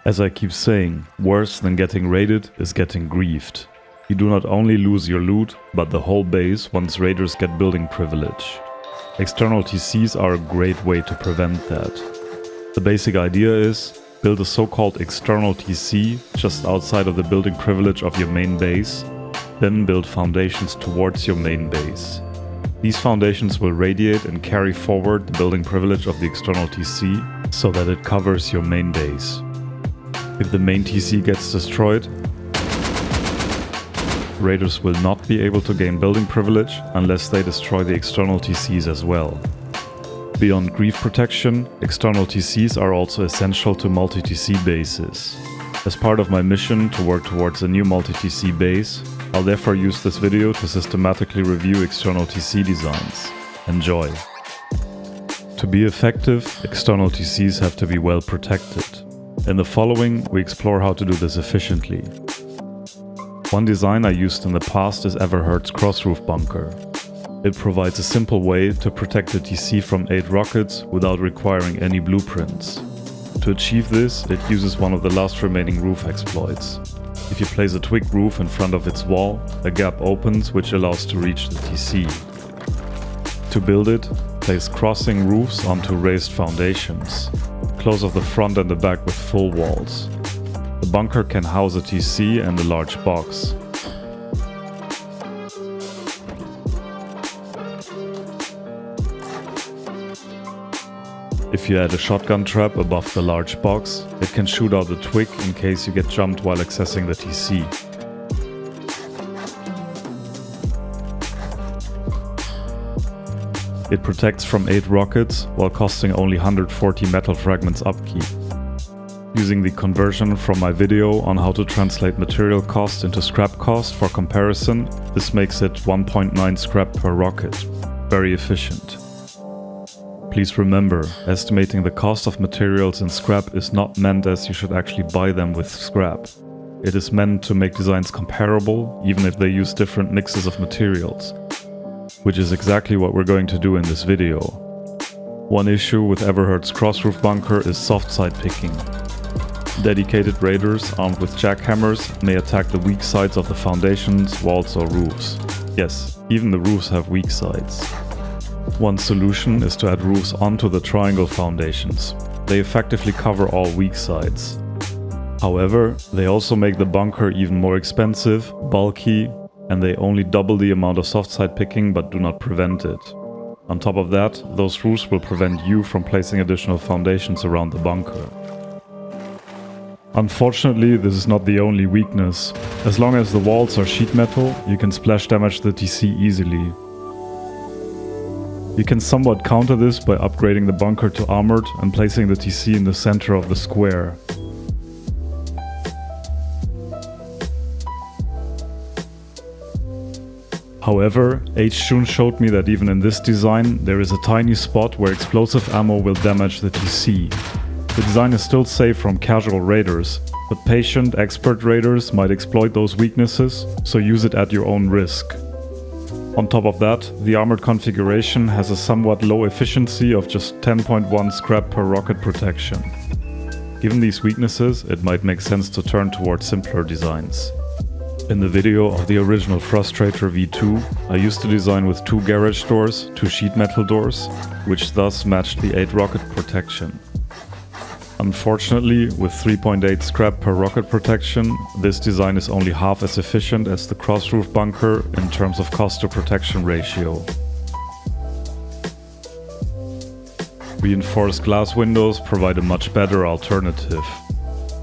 As I keep saying, worse than getting raided is getting griefed. You do not only lose your loot, but the whole base once raiders get building privilege. External TCs are a great way to prevent that. The basic idea is, build a so-called external TC just outside of the building privilege of your main base, then build foundations towards your main base. These foundations will radiate and carry forward the building privilege of the external TC so that it covers your main base. If the main TC gets destroyed, raiders will not be able to gain building privilege unless they destroy the external TCs as well. Beyond grief protection, external TCs are also essential to multi-TC bases. As part of my mission to work towards a new multi-TC base, I'll therefore use this video to systematically review external TC designs. Enjoy! To be effective, external TCs have to be well protected. In the following, we explore how to do this efficiently. One design I used in the past is Everhard's Crossroof Bunker. It provides a simple way to protect the TC from 8 rockets without requiring any blueprints. To achieve this, it uses one of the last remaining roof exploits. If you place a twig roof in front of its wall, a gap opens which allows to reach the TC. To build it, place crossing roofs onto raised foundations. Close off the front and the back with full walls. The bunker can house a TC and a large box. If you add a shotgun trap above the large box, it can shoot out the twig in case you get jumped while accessing the TC. It protects from 8 rockets while costing only 140 metal fragments upkeep. Using the conversion from my video on how to translate material cost into scrap cost for comparison, this makes it 1.9 scrap per rocket. Very efficient. Please remember, estimating the cost of materials in scrap is not meant as you should actually buy them with scrap. It is meant to make designs comparable, even if they use different mixes of materials. Which is exactly what we're going to do in this video. One issue with Everhard's Crossroof Bunker is soft side picking. Dedicated raiders armed with jackhammers may attack the weak sides of the foundations, walls or roofs. Yes, even the roofs have weak sides. One solution is to add roofs onto the triangle foundations. They effectively cover all weak sides. However, they also make the bunker even more expensive, bulky, and they only double the amount of soft side picking but do not prevent it. On top of that, those roofs will prevent you from placing additional foundations around the bunker. Unfortunately, this is not the only weakness. As long as the walls are sheet metal, you can splash damage the TC easily. You can somewhat counter this by upgrading the bunker to armored and placing the TC in the center of the square. However, H-Jun showed me that even in this design, there is a tiny spot where explosive ammo will damage the TC. The design is still safe from casual raiders, but patient, expert raiders might exploit those weaknesses, so use it at your own risk. On top of that, the armored configuration has a somewhat low efficiency of just 10.1 scrap per rocket protection. Given these weaknesses, it might make sense to turn towards simpler designs. In the video of the original Frustrator V2, I used a design with 2 garage doors, 2 sheet metal doors, which thus matched the 8 rocket protection. Unfortunately, with 3.8 scrap per rocket protection, this design is only half as efficient as the Crossroof Bunker in terms of cost to protection ratio. Reinforced glass windows provide a much better alternative.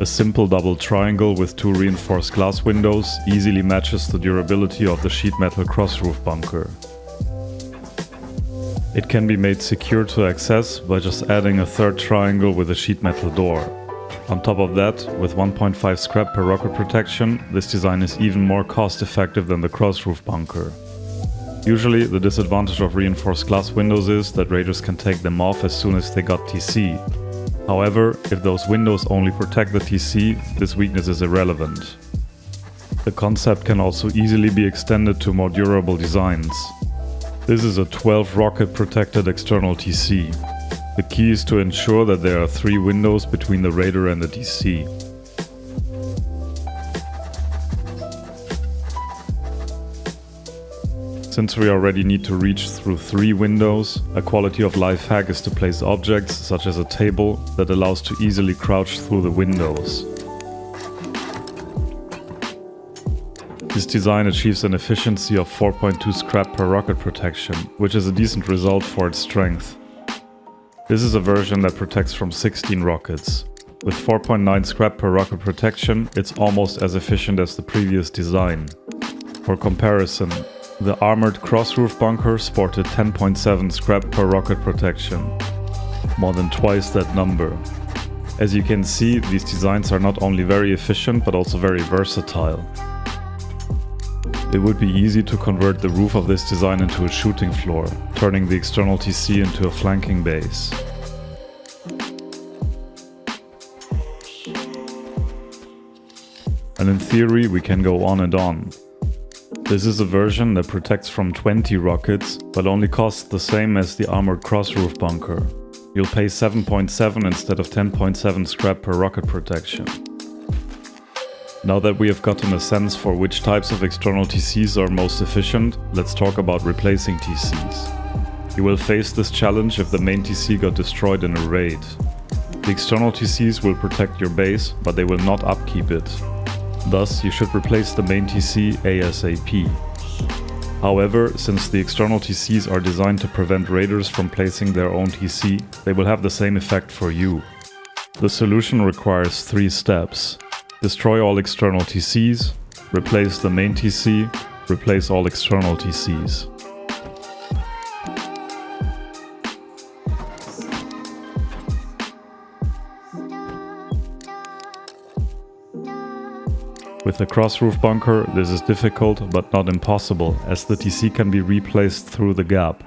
A simple double triangle with 2 reinforced glass windows easily matches the durability of the sheet metal Crossroof Bunker. It can be made secure to access by just adding a 3rd triangle with a sheet metal door. On top of that, with 1.5 scrap per rocket protection, this design is even more cost effective than the Crossroof Bunker. Usually, the disadvantage of reinforced glass windows is that raiders can take them off as soon as they got TC. However, if those windows only protect the TC, this weakness is irrelevant. The concept can also easily be extended to more durable designs. This is a 12 rocket protected external TC. The key is to ensure that there are 3 windows between the raider and the TC. Since we already need to reach through 3 windows, a quality of life hack is to place objects, such as a table, that allows to easily crouch through the windows. This design achieves an efficiency of 4.2 scrap per rocket protection, which is a decent result for its strength. This is a version that protects from 16 rockets. With 4.9 scrap per rocket protection, it's almost as efficient as the previous design. For comparison, the armored cross-roof bunker sported 10.7 scrap per rocket protection, more than twice that number. As you can see, these designs are not only very efficient but also very versatile. It would be easy to convert the roof of this design into a shooting floor, turning the external TC into a flanking base. And in theory, we can go on and on. This is a version that protects from 20 rockets, but only costs the same as the armored cross-roof bunker. You'll pay 7.7 instead of 10.7 scrap per rocket protection. Now that we have gotten a sense for which types of external TCs are most efficient, let's talk about replacing TCs. You will face this challenge if the main TC got destroyed in a raid. The external TCs will protect your base, but they will not upkeep it. Thus, you should replace the main TC ASAP. However, since the external TCs are designed to prevent raiders from placing their own TC, they will have the same effect for you. The solution requires 3 steps. Destroy all external TCs, replace the main TC, replace all external TCs. With the cross-roof bunker, this is difficult but not impossible, as the TC can be replaced through the gap.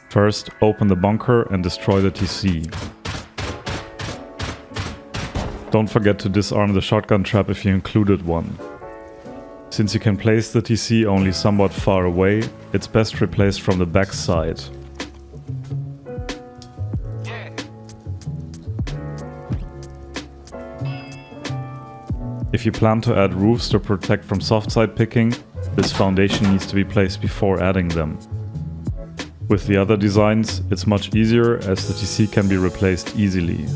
First, open the bunker and destroy the TC. Don't forget to disarm the shotgun trap if you included one. Since you can place the TC only somewhat far away, it's best replaced from the back side. If you plan to add roofs to protect from soft side picking, this foundation needs to be placed before adding them. With the other designs, it's much easier as the TC can be replaced easily.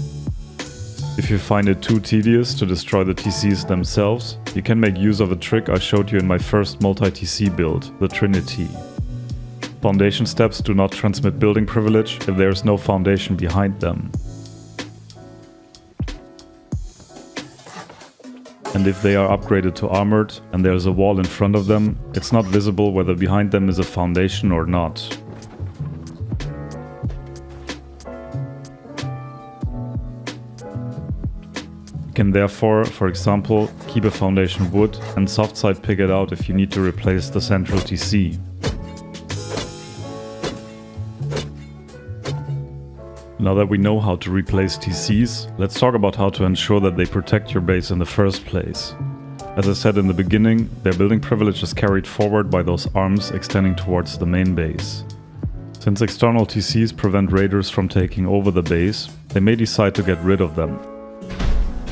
If you find it too tedious to destroy the TCs themselves, you can make use of a trick I showed you in my first multi-TC build, the Trinity. Foundation steps do not transmit building privilege if there is no foundation behind them. And if they are upgraded to armored and there is a wall in front of them, it's not visible whether behind them is a foundation or not. You can therefore, for example, keep a foundation wood and soft side pick it out if you need to replace the central TC. Now that we know how to replace TCs, let's talk about how to ensure that they protect your base in the first place. As I said in the beginning, their building privilege is carried forward by those arms extending towards the main base. Since external TCs prevent raiders from taking over the base, they may decide to get rid of them.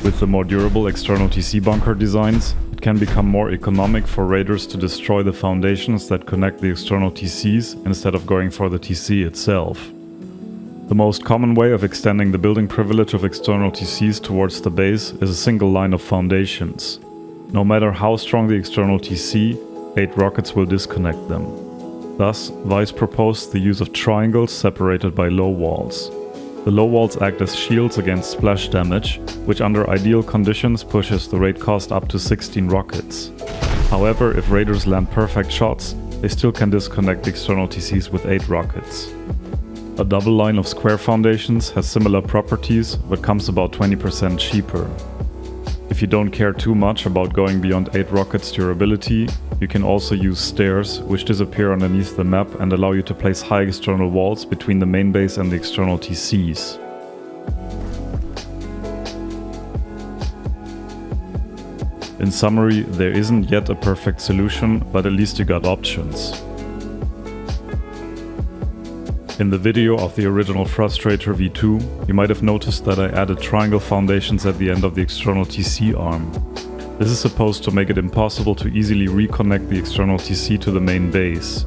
With the more durable external TC bunker designs, it can become more economic for raiders to destroy the foundations that connect the external TCs instead of going for the TC itself. The most common way of extending the building privilege of external TCs towards the base is a single line of foundations. No matter how strong the external TC, 8 rockets will disconnect them. Thus, Vice proposed the use of triangles separated by low walls. The low walls act as shields against splash damage, which under ideal conditions pushes the raid cost up to 16 rockets. However, if raiders land perfect shots, they still can disconnect the external TCs with 8 rockets. A double line of square foundations has similar properties, but comes about 20% cheaper. If you don't care too much about going beyond 8 rockets durability, you can also use stairs, which disappear underneath the map and allow you to place high external walls between the main base and the external TCs. In summary, there isn't yet a perfect solution, but at least you got options. In the video of the original Frustrator V2, you might have noticed that I added triangle foundations at the end of the external TC arm. This is supposed to make it impossible to easily reconnect the external TC to the main base.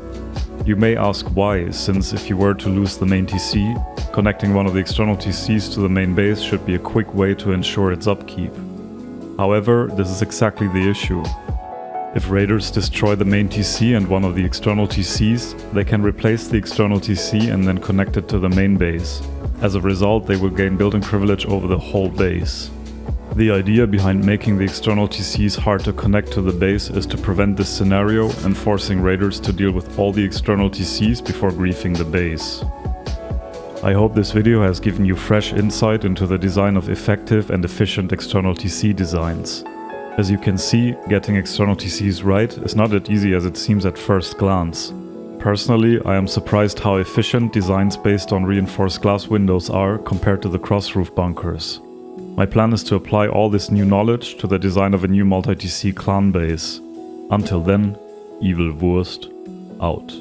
You may ask why, since if you were to lose the main TC, connecting one of the external TCs to the main base should be a quick way to ensure its upkeep. However, this is exactly the issue. If raiders destroy the main TC and one of the external TCs, they can replace the external TC and then connect it to the main base. As a result, they will gain building privilege over the whole base. The idea behind making the external TCs hard to connect to the base is to prevent this scenario and forcing raiders to deal with all the external TCs before griefing the base. I hope this video has given you fresh insight into the design of effective and efficient external TC designs. As you can see, getting external TCs right is not as easy as it seems at first glance. Personally, I am surprised how efficient designs based on reinforced glass windows are compared to the cross-roof bunkers. My plan is to apply all this new knowledge to the design of a new multi-TC clan base. Until then, Evil Wurst out.